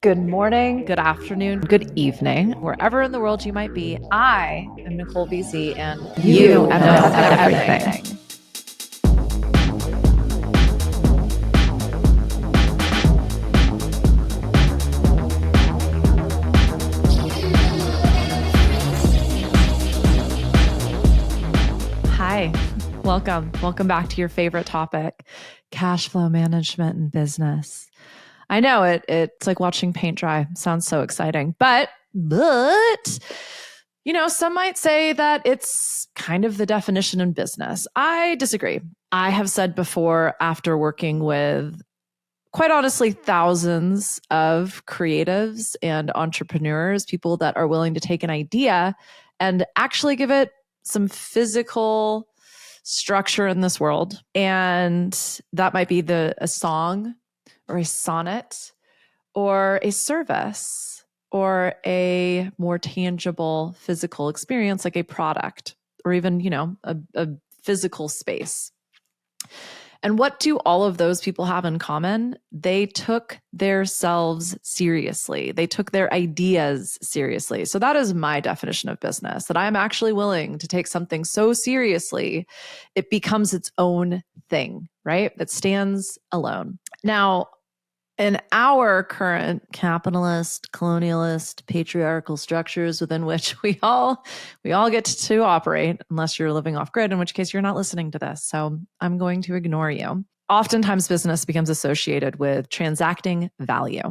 Good morning, good afternoon, good evening, wherever in the world you might be. I am Nicole BC, and you know everything. Hi, welcome back to your favorite topic, cash flow management and business. I know it's like watching paint dry. Sounds so exciting, but some might say that it's kind of the definition in business. I disagree. I have said before, after working with, quite honestly, thousands of creatives and entrepreneurs, people that are willing to take an idea and actually give it some physical structure in this world. And that might be a song or a sonnet or a service or a more tangible physical experience like a product or even, a physical space. And what do all of those people have in common? They took themselves seriously. They took their ideas seriously. So that is my definition of business, that I'm actually willing to take something so seriously, it becomes its own thing, right? It stands alone. Now, in our current capitalist, colonialist, patriarchal structures within which we all get to operate, unless you're living off grid, in which case you're not listening to this. So I'm going to ignore you. Oftentimes business becomes associated with transacting value.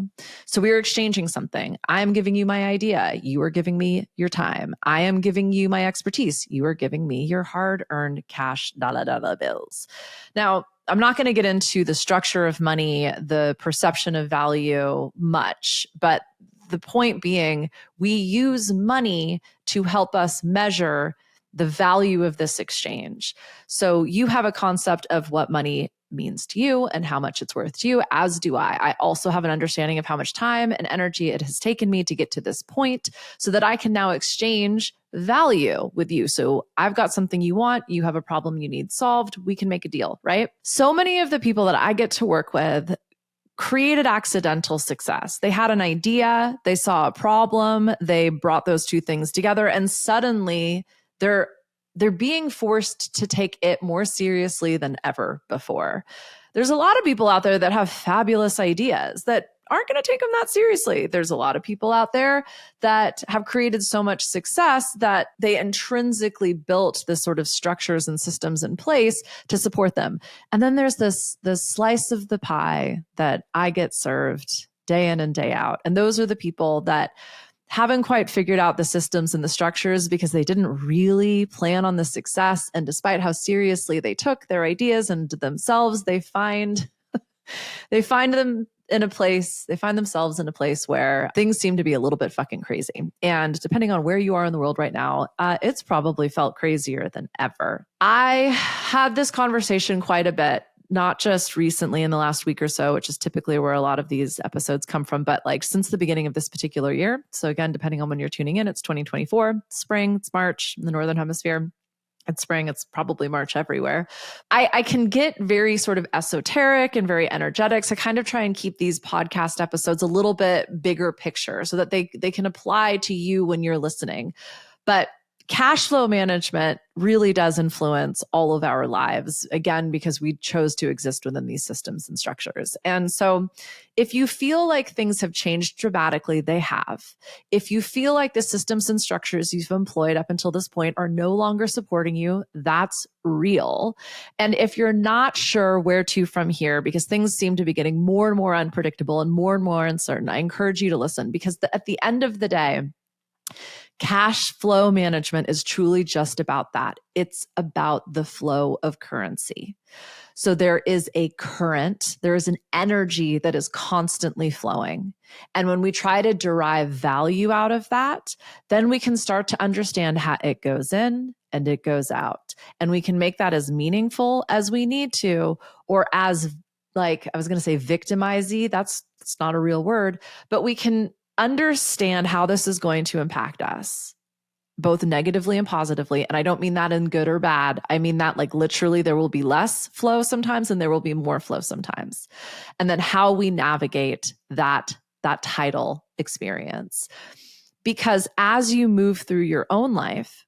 So we are exchanging something. I am giving you my idea. You are giving me your time. I am giving you my expertise. You are giving me your hard-earned cash dollar bills. Now, I'm not going to get into the structure of money, the perception of value much, but the point being, we use money to help us measure the value of this exchange. So you have a concept of what money means to you and how much it's worth to you, as do I. I also have an understanding of how much time and energy it has taken me to get to this point so that I can now exchange value with you. So I've got something you want, you have a problem you need solved, we can make a deal, right? So many of the people that I get to work with created accidental success. They had an idea, they saw a problem, they brought those two things together, and suddenly they're being forced to take it more seriously than ever before. There's a lot of people out there that have fabulous ideas that aren't going to take them that seriously. There's a lot of people out there that have created so much success that they intrinsically built this sort of structures and systems in place to support them. And then there's this slice of the pie that I get served day in and day out. And those are the people that haven't quite figured out the systems and the structures because they didn't really plan on the success. And despite how seriously they took their ideas and themselves, they find themselves in a place where things seem to be a little bit fucking crazy. And depending on where you are in the world right now, it's probably felt crazier than ever. I had this conversation quite a bit, not just recently in the last week or so, which is typically where a lot of these episodes come from, but like since the beginning of this particular year. So again, depending on when you're tuning in, it's 2024, spring, it's March in the Northern Hemisphere. It's spring, it's probably March everywhere. I can get very sort of esoteric and very energetic. So I kind of try and keep these podcast episodes a little bit bigger picture so that they can apply to you when you're listening. But cash flow management really does influence all of our lives, again, because we chose to exist within these systems and structures. And so if you feel like things have changed dramatically, they have. If you feel like the systems and structures you've employed up until this point are no longer supporting you, that's real. And if you're not sure where to from here, because things seem to be getting more and more unpredictable and more uncertain, I encourage you to listen, because at the end of the day, cash flow management is truly just about that. It's about the flow of currency. So there is a current, there is an energy that is constantly flowing. And when we try to derive value out of that, then we can start to understand how it goes in and it goes out. And we can make that as meaningful as we need to, or as, like, I was going to say victimizy. That's not a real word, but we can understand how this is going to impact us, both negatively and positively. And I don't mean that in good or bad. I mean that like literally there will be less flow sometimes and there will be more flow sometimes. And then how we navigate that that title experience. Because as you move through your own life,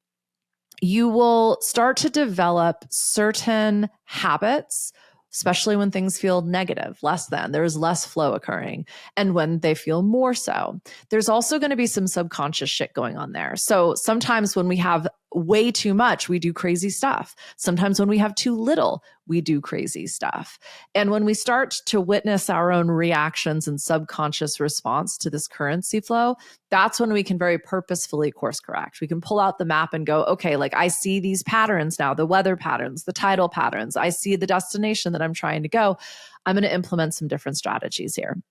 you will start to develop certain habits, especially when things feel negative, less than, there's less flow occurring. And when they feel more so, there's also going to be some subconscious shit going on there. So sometimes when we have way too much, we do crazy stuff. Sometimes when we have too little, we do crazy stuff. And when we start to witness our own reactions and subconscious response to this currency flow, that's when we can very purposefully course correct. We can pull out the map and go, okay, like I see these patterns now, the weather patterns, the tidal patterns. I see the destination that I'm trying to go. I'm going to implement some different strategies here.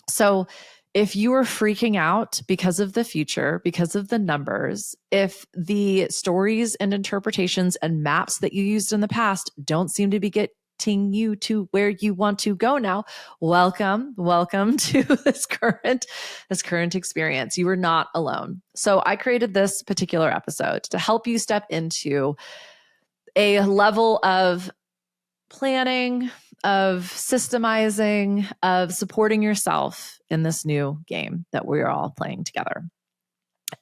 So if you are freaking out because of the future, because of the numbers, if the stories and interpretations and maps that you used in the past don't seem to be getting you to where you want to go now, welcome to this current experience. You are not alone. So I created this particular episode to help you step into a level of planning, of systemizing, of supporting yourself in this new game that we're all playing together.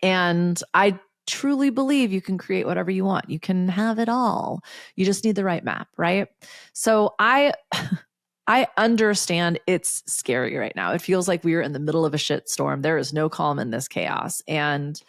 And I truly believe you can create whatever you want. You can have it all. You just need the right map, right? So I understand it's scary right now. It feels like we are in the middle of a shit storm. There is no calm in this chaos. And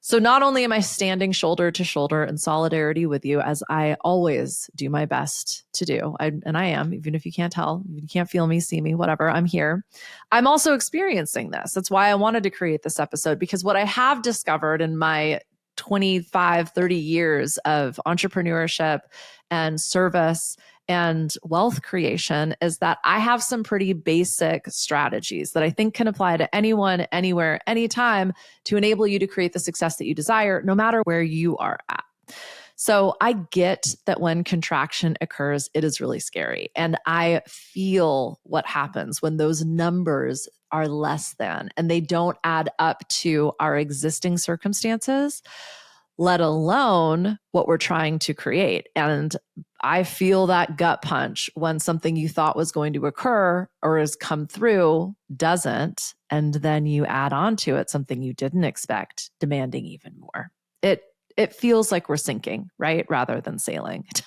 so not only am I standing shoulder to shoulder in solidarity with you, as I always do my best to do, and I am, even if you can't tell, you can't feel me, see me, whatever, I'm here. I'm also experiencing this. That's why I wanted to create this episode, because what I have discovered in my 25, 30 years of entrepreneurship and service and wealth creation is that I have some pretty basic strategies that I think can apply to anyone, anywhere, anytime to enable you to create the success that you desire, no matter where you are at. So I get that when contraction occurs, it is really scary. And I feel what happens when those numbers are less than and they don't add up to our existing circumstances, let alone what we're trying to create. And I feel that gut punch when something you thought was going to occur or has come through doesn't, and then you add on to it something you didn't expect, demanding even more. It feels like we're sinking, right? Rather than sailing. It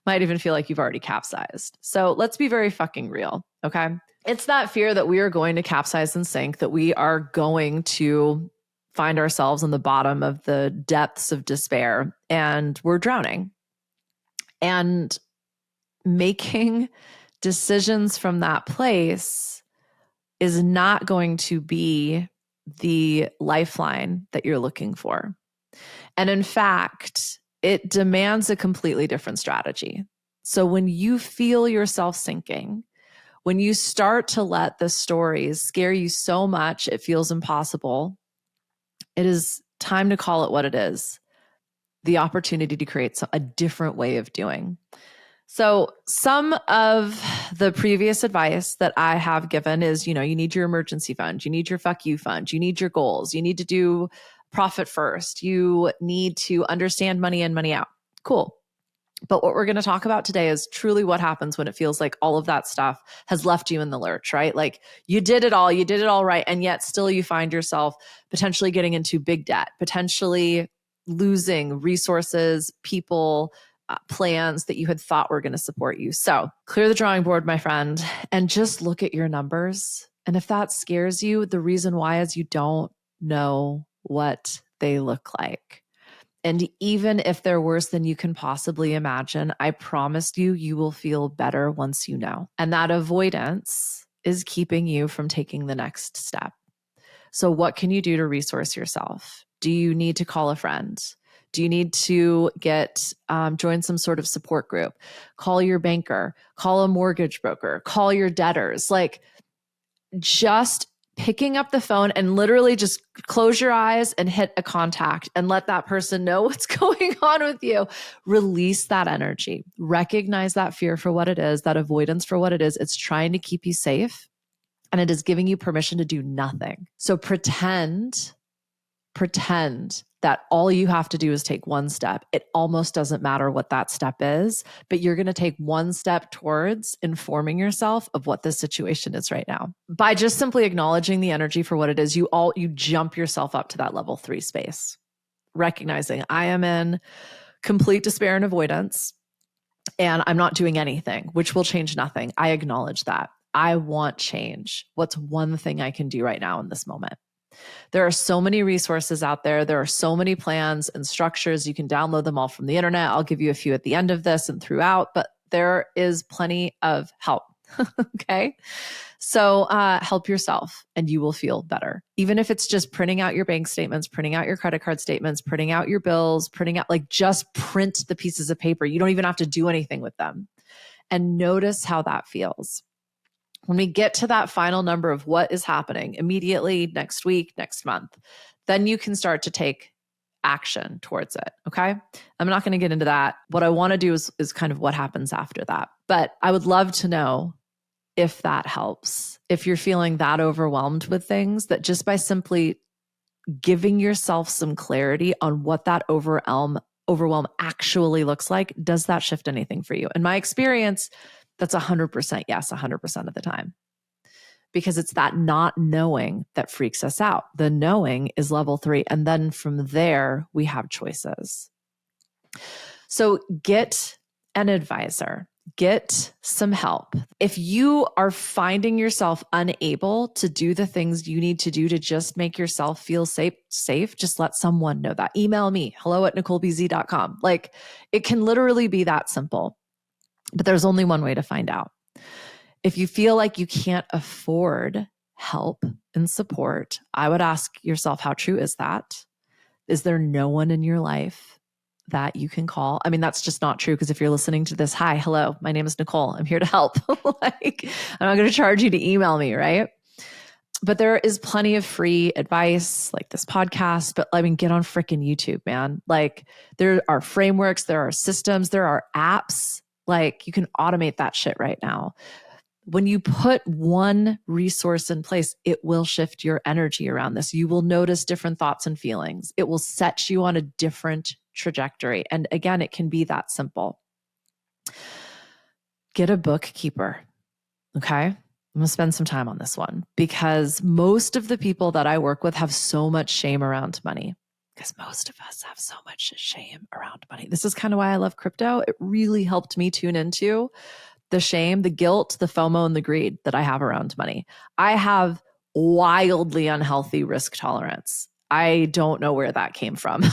might even feel like you've already capsized. So let's be very fucking real, okay? It's that fear that we are going to capsize and sink, that we are going to find ourselves on the bottom of the depths of despair and we're drowning. And making decisions from that place is not going to be the lifeline that you're looking for. And in fact, it demands a completely different strategy. So when you feel yourself sinking, when you start to let the stories scare you so much it feels impossible, it is time to call it what it is. The opportunity to create a different way of doing. So some of the previous advice that I have given is, you need your emergency fund, you need your fuck you fund, you need your goals, you need to do profit first, you need to understand money in, money out. Cool. But what we're going to talk about today is truly what happens when it feels like all of that stuff has left you in the lurch, right? Like you did it all right. And yet still you find yourself potentially getting into big debt, potentially losing resources, people, plans that you had thought were going to support you. So clear the drawing board, my friend, and just look at your numbers. And if that scares you, the reason why is you don't know what they look like. And even if they're worse than you can possibly imagine, I promise you, you will feel better once you know. And that avoidance is keeping you from taking the next step. So what can you do to resource yourself? Do you need to call a friend? Do you need to join some sort of support group? Call your banker, call a mortgage broker, call your debtors. Like just picking up the phone and literally just close your eyes and hit a contact and let that person know what's going on with you. Release that energy. Recognize that fear for what it is, that avoidance for what it is. It's trying to keep you safe and it is giving you permission to do nothing. So pretend that all you have to do is take one step. It almost doesn't matter what that step is, but you're going to take one step towards informing yourself of what this situation is right now. By just simply acknowledging the energy for what it is, you jump yourself up to that level 3 space, recognizing I am in complete despair and avoidance, and I'm not doing anything, which will change nothing. I acknowledge that. I want change. What's one thing I can do right now in this moment? There are so many resources out there. There are so many plans and structures. You can download them all from the internet. I'll give you a few at the end of this and throughout, but there is plenty of help. Okay. So help yourself and you will feel better. Even if it's just printing out your bank statements, printing out your credit card statements, printing out your bills, printing out, like just print the pieces of paper. You don't even have to do anything with them. And notice how that feels. When we get to that final number of what is happening immediately, next week, next month, then you can start to take action towards it. Okay. I'm not going to get into that. What I want to do is kind of what happens after that. But I would love to know if that helps, if you're feeling that overwhelmed with things, that just by simply giving yourself some clarity on what that overwhelm actually looks like, does that shift anything for you? In my experience, that's 100% yes, 100% of the time. Because it's that not knowing that freaks us out. The knowing is level 3. And then from there, we have choices. So get an advisor, get some help. If you are finding yourself unable to do the things you need to do to just make yourself feel safe, just let someone know that. Email me, hello@NicoleBZ.com. Like, it can literally be that simple. But there's only one way to find out. If you feel like you can't afford help and support, I would ask yourself, how true is that? Is there no one in your life that you can call? I mean, that's just not true, because if you're listening to this, hi, hello, my name is Nicole. I'm here to help. Like, I'm not going to charge you to email me, right? But there is plenty of free advice like this podcast, but I mean, get on freaking YouTube, man. Like, there are frameworks, there are systems, there are apps. Like, you can automate that shit right now. When you put one resource in place, it will shift your energy around this. You will notice different thoughts and feelings. It will set you on a different trajectory. And again, it can be that simple. Get a bookkeeper. Okay. I'm going to spend some time on this one, because most of the people that I work with have so much shame around money. Because most of us have so much shame around money. This is kind of why I love crypto. It really helped me tune into the shame, the guilt, the FOMO, and the greed that I have around money. I have wildly unhealthy risk tolerance. I don't know where that came from.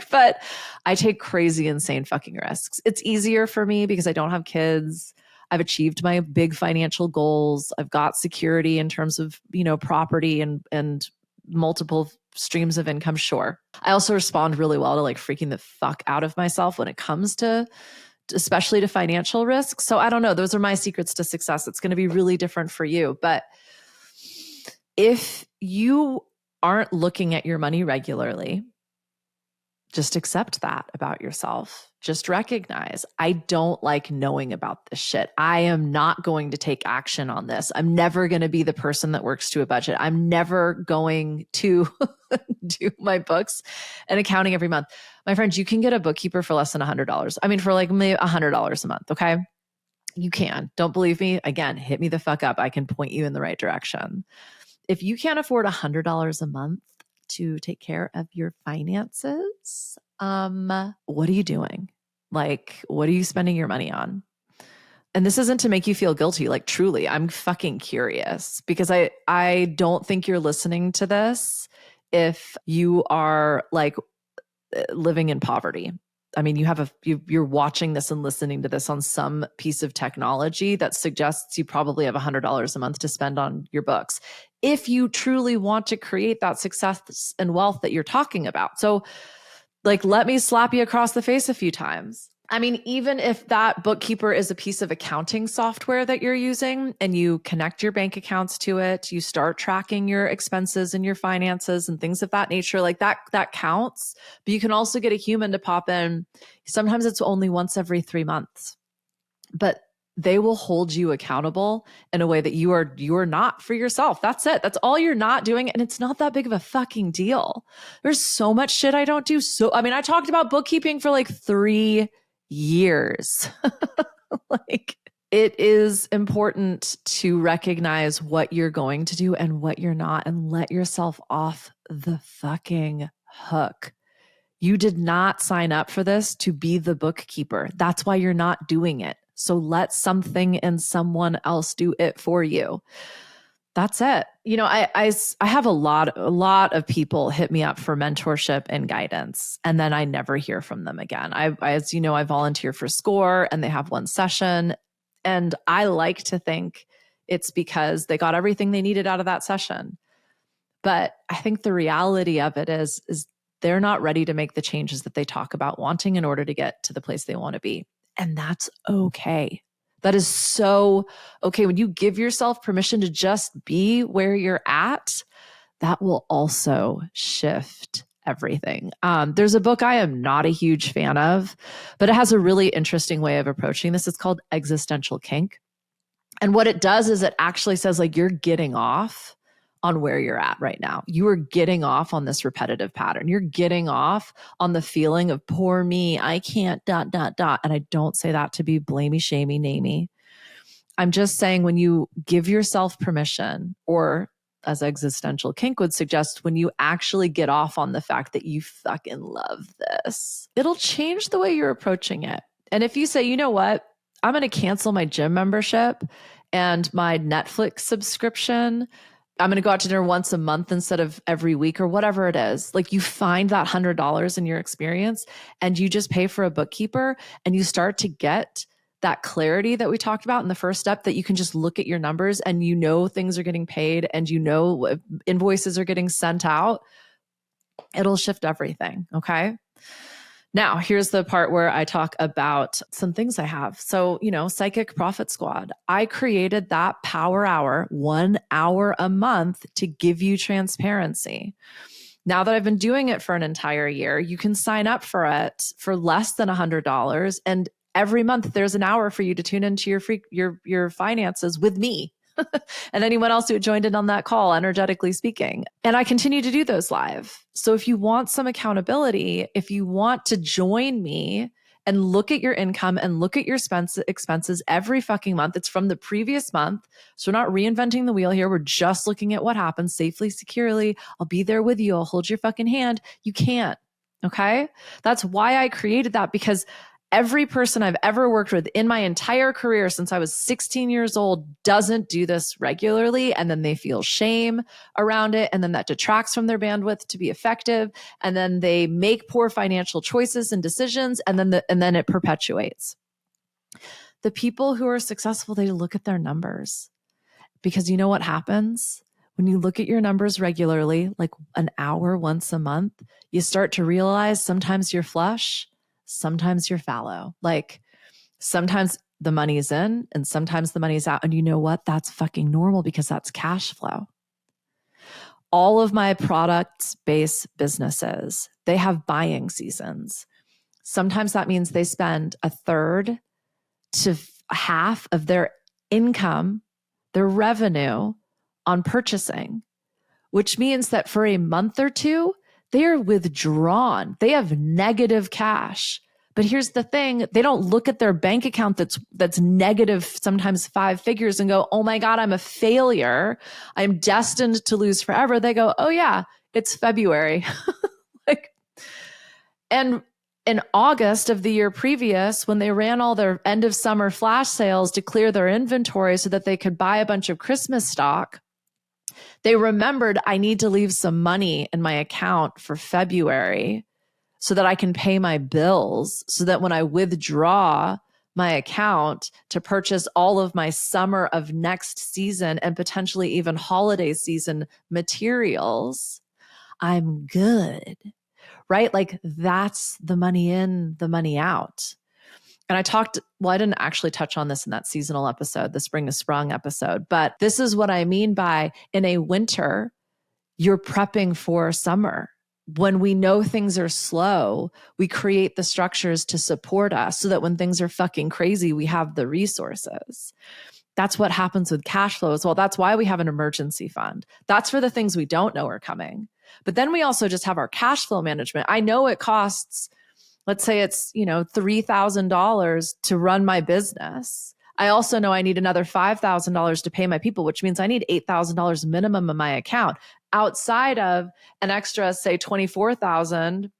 But I take crazy, insane fucking risks. It's easier for me because I don't have kids. I've achieved my big financial goals. I've got security in terms of, property and multiple streams of income. Sure. I also respond really well to like freaking the fuck out of myself when it comes to, especially to financial risks. So I don't know. Those are my secrets to success. It's going to be really different for you. But if you aren't looking at your money regularly, just accept that about yourself. Just recognize, I don't like knowing about this shit. I am not going to take action on this. I'm never going to be the person that works to a budget. I'm never going to do my books and accounting every month. My friends, you can get a bookkeeper for less than $100. I mean, for like maybe $100 a month. Okay. You can. Don't believe me? Again, hit me the fuck up. I can point you in the right direction. If you can't afford $100 a month to take care of your finances, what are you doing? Like, what are you spending your money on? And this isn't to make you feel guilty. Like, truly, I'm fucking curious, because I don't think you're listening to this if you are like living in poverty. I mean, you're watching this and listening to this on some piece of technology that suggests you probably have $100 a month to spend on your books, if you truly want to create that success and wealth that you're talking about. So, like, let me slap you across the face a few times. I mean, even if that bookkeeper is a piece of accounting software that you're using and you connect your bank accounts to it, you start tracking your expenses and your finances and things of that nature, like that counts. But you can also get a human to pop in. Sometimes it's only once every 3 months. But they will hold you accountable in a way that you are not for yourself. That's it. That's all you're not doing. And it's not that big of a fucking deal. There's so much shit I don't do. I talked about bookkeeping for like 3 years. Like, it is important to recognize what you're going to do and what you're not, and let yourself off the fucking hook. You did not sign up for this to be the bookkeeper. That's why you're not doing it. So let something and someone else do it for you. That's it. I have a lot of people hit me up for mentorship and guidance, and then I never hear from them again. As you know, I volunteer for SCORE, and they have one session, and I like to think it's because they got everything they needed out of that session. But I think the reality of it is they're not ready to make the changes that they talk about wanting in order to get to the place they want to be. And that's okay. That is so okay. When you give yourself permission to just be where you're at, that will also shift everything. There's a book I am not a huge fan of, but it has a really interesting way of approaching this. It's called Existential Kink. And what it does is it actually says, like, you're getting off on where you're at right now. You are getting off on this repetitive pattern. You're getting off on the feeling of poor me, I can't ... And I don't say that to be blamey, shamey, namey. I'm just saying, when you give yourself permission, or as Existential Kink would suggest, when you actually get off on the fact that you fucking love this, it'll change the way you're approaching it. And if you say, you know what, I'm going to cancel my gym membership and my Netflix subscription, I'm going to go out to dinner once a month instead of every week, or whatever it is. Like, you find that $100 in your experience, and you just pay for a bookkeeper, and you start to get that clarity that we talked about in the first step, that you can just look at your numbers and things are getting paid, and invoices are getting sent out. It'll shift everything. Okay. Now, here's the part where I talk about some things I have. So, Psychic Profit Squad. I created that power hour, 1 hour a month, to give you transparency. Now that I've been doing it for an entire year, you can sign up for it for less than $100. And every month there's an hour for you to tune into your finances with me. And anyone else who joined in on that call, energetically speaking. And I continue to do those live. So if you want some accountability, if you want to join me and look at your income and look at your expenses every fucking month, it's from the previous month. So we're not reinventing the wheel here. We're just looking at what happens safely, securely. I'll be there with you. I'll hold your fucking hand. You can't. Okay. That's why I created that, because every person I've ever worked with in my entire career since I was 16 years old doesn't do this regularly. And then they feel shame around it. And then that detracts from their bandwidth to be effective. And then they make poor financial choices and decisions. And then it perpetuates. The people who are successful, they look at their numbers, because you know what happens? When you look at your numbers regularly, like an hour once a month, you start to realize sometimes you're flush, sometimes you're fallow. Like, sometimes the money's in and sometimes the money's out. And you know what? That's fucking normal, because that's cash flow. All of my product-based businesses, they have buying seasons. Sometimes that means they spend a third to half of their income, their revenue, on purchasing, which means that for a month or two, they are withdrawn. They have negative cash. But here's the thing, they don't look at their bank account that's negative, sometimes 5 figures, and go, oh my God, I'm a failure. I'm destined to lose forever. They go, oh yeah, it's February. And in August of the year previous, when they ran all their end of summer flash sales to clear their inventory so that they could buy a bunch of Christmas stock, they remembered, I need to leave some money in my account for February so that I can pay my bills, so that when I withdraw my account to purchase all of my summer of next season and potentially even holiday season materials, I'm good, right? Like, that's the money in, the money out. And I didn't actually touch on this in that seasonal episode, the Spring is Sprung episode, but this is what I mean by, in a winter, you're prepping for summer. when we know things are slow, we create the structures to support us so that when things are fucking crazy, we have the resources. That's what happens with cash flow as well. That's why we have an emergency fund. That's for the things we don't know are coming. But then we also just have our cash flow management. I know it costs, let's say it's, $3,000 to run my business. I also know I need another $5,000 to pay my people, which means I need $8,000 minimum in my account outside of an extra, say, 24,000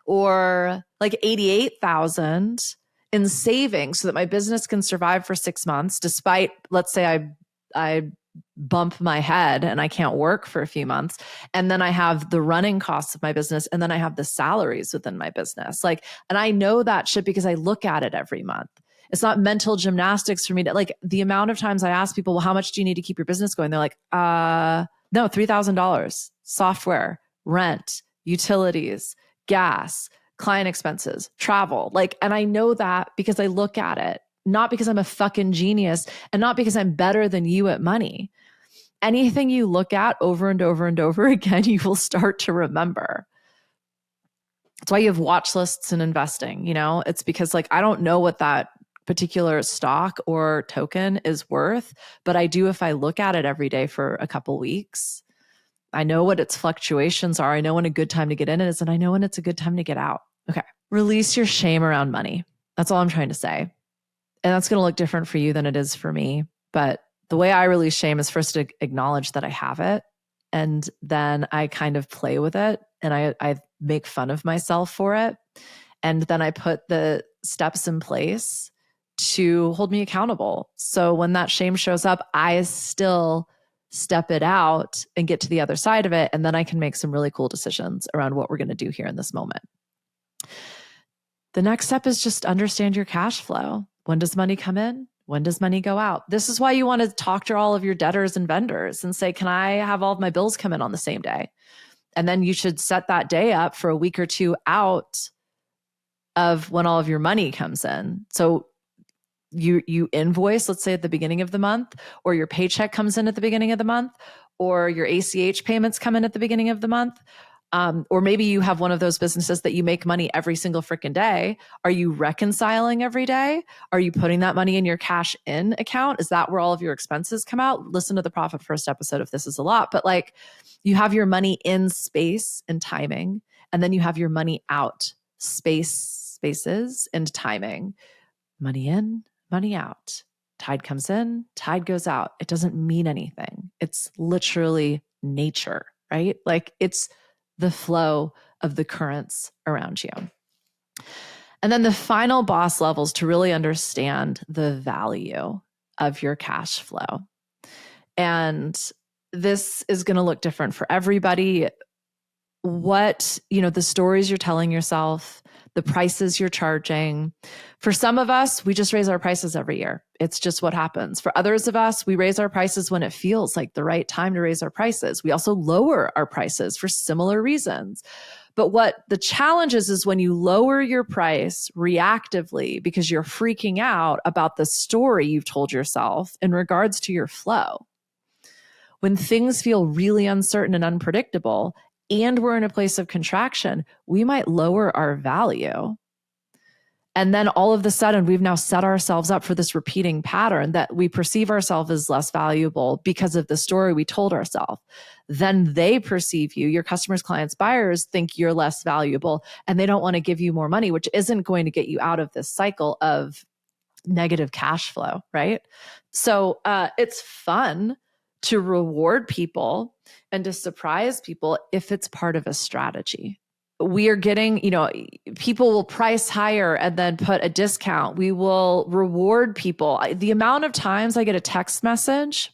or like 88,000 in savings so that my business can survive for 6 months, despite, let's say I bump my head and I can't work for a few months. And then I have the running costs of my business. And then I have the salaries within my business. And I know that shit because I look at it every month. It's not mental gymnastics for me to, like, the amount of times I ask people, well, how much do you need to keep your business going? They're like, no, $3,000, software, rent, utilities, gas, client expenses, travel. And I know that because I look at it, not because I'm a fucking genius and not because I'm better than you at money. Anything you look at over and over and over again, you will start to remember. That's why you have watch lists in investing. It's because I don't know what that particular stock or token is worth, but I do if I look at it every day for a couple weeks. I know what its fluctuations are. I know when a good time to get in is, and I know when it's a good time to get out. Okay. Release your shame around money. That's all I'm trying to say. And that's going to look different for you than it is for me. But the way I release shame is first to acknowledge that I have it. And then I kind of play with it and I make fun of myself for it. And then I put the steps in place to hold me accountable. So when that shame shows up, I still step it out and get to the other side of it. And then I can make some really cool decisions around what we're going to do here in this moment. The next step is just understand your cash flow. When does money come in? When does money go out? This is why you want to talk to all of your debtors and vendors and say, can I have all of my bills come in on the same day? And then you should set that day up for a week or two out of when all of your money comes in. So you invoice, let's say at the beginning of the month, or your paycheck comes in at the beginning of the month, or your ACH payments come in at the beginning of the month. Or maybe you have one of those businesses that you make money every single freaking day. Are you reconciling every day? Are you putting that money in your cash in account? Is that where all of your expenses come out? Listen to the Profit First episode if this is a lot, but you have your money in space and timing, and then you have your money out spaces and timing. Money in, money out. Tide comes in, tide goes out. It doesn't mean anything. It's literally nature, right? It's the flow of the currents around you. And then the final boss levels to really understand the value of your cash flow. And this is going to look different for everybody. The stories you're telling yourself, the prices you're charging. For some of us, we just raise our prices every year. It's just what happens. For others of us, we raise our prices when it feels like the right time to raise our prices. We also lower our prices for similar reasons. But what the challenge is when you lower your price reactively because you're freaking out about the story you've told yourself in regards to your flow. When things feel really uncertain and unpredictable, and we're in a place of contraction, we might lower our value. And then all of a sudden, we've now set ourselves up for this repeating pattern that we perceive ourselves as less valuable because of the story we told ourselves. Then they perceive you, your customers, clients, buyers think you're less valuable, and they don't want to give you more money, which isn't going to get you out of this cycle of negative cash flow, right? So it's fun to reward people and to surprise people if it's part of a strategy. We are getting, people will price higher and then put a discount. We will reward people. The amount of times I get a text message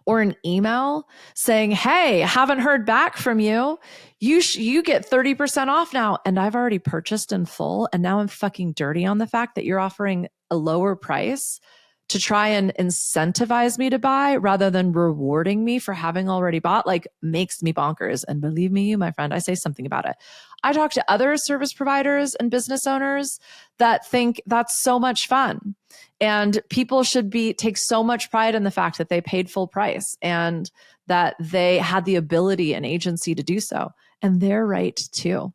or an email saying, hey, haven't heard back from you. You get 30% off now. And I've already purchased in full. And now I'm fucking dirty on the fact that you're offering a lower price to try and incentivize me to buy rather than rewarding me for having already bought, makes me bonkers. And believe me, my friend, I say something about it. I talk to other service providers and business owners that think that's so much fun. And people should take so much pride in the fact that they paid full price and that they had the ability and agency to do so. And they're right too.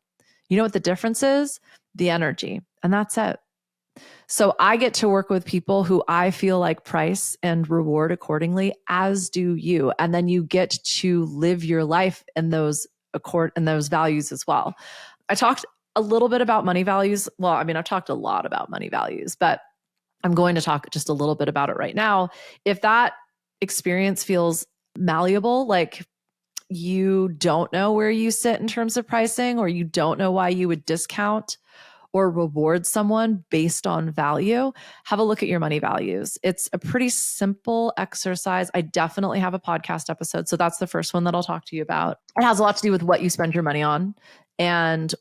You know what the difference is? The energy. And that's it. So I get to work with people who I feel like price and reward accordingly, as do you. And then you get to live your life in those values as well. I talked a little bit about money values. Well, I mean, I've talked a lot about money values, but I'm going to talk just a little bit about it right now. If that experience feels malleable, like you don't know where you sit in terms of pricing, or you don't know why you would discount or reward someone based on value, have a look at your money values. It's a pretty simple exercise. I definitely have a podcast episode. So that's the first one that I'll talk to you about. It has a lot to do with what you spend your money on and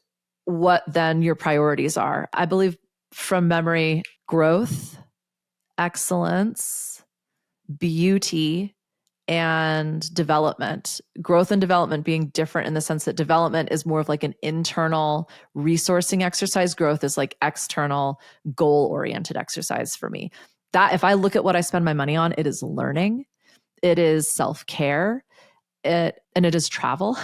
what then your priorities are. I believe from memory, growth, excellence, beauty, and development. Growth and development being different in the sense that development is more of like an internal resourcing exercise. Growth is like external goal-oriented exercise for me. That if I look at what I spend my money on, it is learning, it is self-care, and it is travel.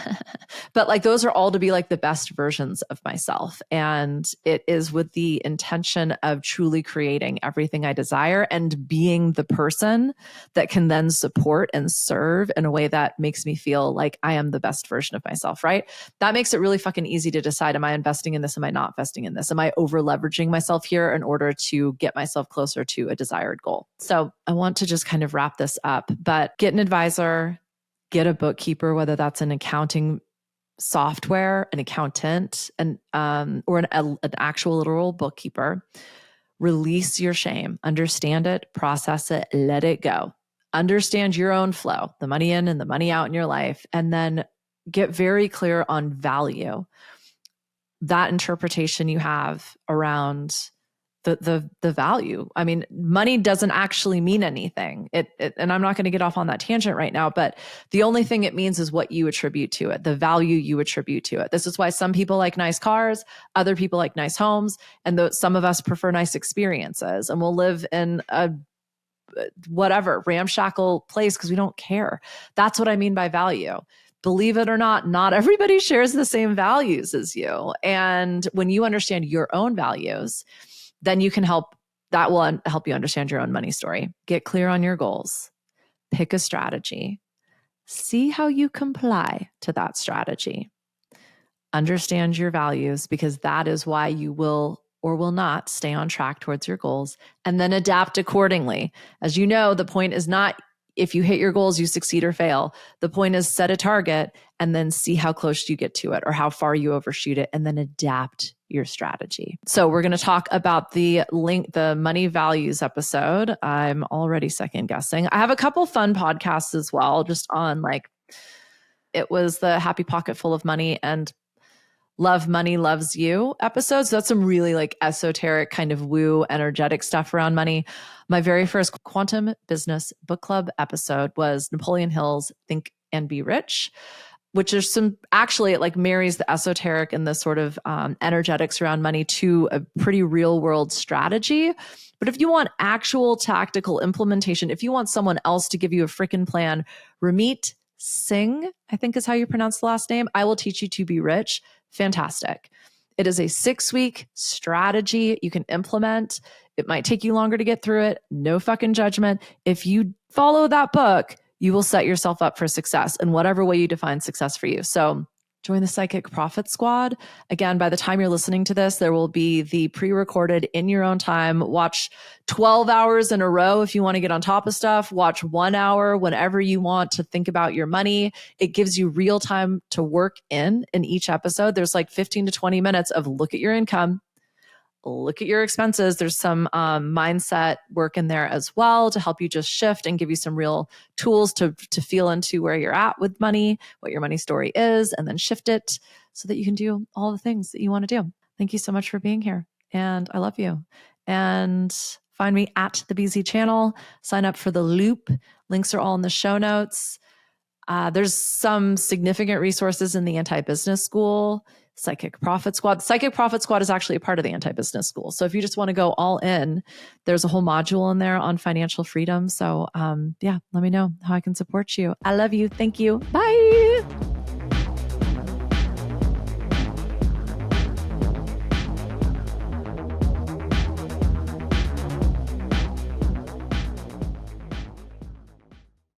But like those are all to be like the best versions of myself. And it is with the intention of truly creating everything I desire and being the person that can then support and serve in a way that makes me feel like I am the best version of myself, right? That makes it really fucking easy to decide, am I investing in this? Am I not investing in this? Am I over leveraging myself here in order to get myself closer to a desired goal? So I want to just kind of wrap this up, but get an advisor, get a bookkeeper, whether that's an accounting software, an accountant, or an actual literal bookkeeper. Release your shame, understand it, process it, let it go. Understand your own flow, the money in and the money out in your life, and then get very clear on value. That interpretation you have around the value. I mean, money doesn't actually mean anything. And I'm not going to get off on that tangent right now, but the only thing it means is what you attribute to it, the value you attribute to it. This is why some people like nice cars, other people like nice homes, and some of us prefer nice experiences, and we'll live in a whatever ramshackle place because we don't care. That's what I mean by value. Believe it or not, not everybody shares the same values as you. And when you understand your own values, then that will help you understand your own money story. Get clear on your goals, pick a strategy, see how you comply to that strategy, understand your values, because that is why you will or will not stay on track towards your goals, and then adapt accordingly. As you know, the point is not if you hit your goals, you succeed or fail. The point is set a target and then see how close you get to it or how far you overshoot it, and then adapt your strategy. So we're going to talk about the money values episode. I'm already second guessing. I have a couple fun podcasts as well, just on it was the Happy Pocket Full of Money and Love Money Loves You episodes. So that's some really esoteric kind of woo energetic stuff around money. My very first Quantum Business Book Club episode was Napoleon Hill's Think and Be Rich, which is it marries the esoteric and the sort of energetics around money to a pretty real world strategy. But if you want actual tactical implementation, if you want someone else to give you a freaking plan, Ramit Singh, I think is how you pronounce the last name, I Will Teach You to Be Rich. Fantastic. It is a 6-week strategy you can implement. It might take you longer to get through it. No fucking judgment. If you follow that book, you will set yourself up for success in whatever way you define success for you. So join the Psychic Profit Squad. Again, by the time you're listening to this, there will be the pre-recorded in your own time. Watch 12 hours in a row if you want to get on top of stuff. Watch 1 hour whenever you want to think about your money. It gives you real time to work in each episode. There's 15 to 20 minutes of look at your income, look at your expenses. There's some mindset work in there as well to help you just shift and give you some real tools to feel into where you're at with money, what your money story is, and then shift it so that you can do all the things that you want to do. Thank you so much for being here. And I love you. And find me at the BZ channel. Sign up for the Loop. Links are all in the show notes. There's some significant resources in the Anti-Business School Psychic Profit Squad. Psychic Profit Squad is actually a part of the Anti-Business School. So if you just want to go all in, there's a whole module in there on financial freedom. So yeah, let me know how I can support you. I love you. Thank you. Bye.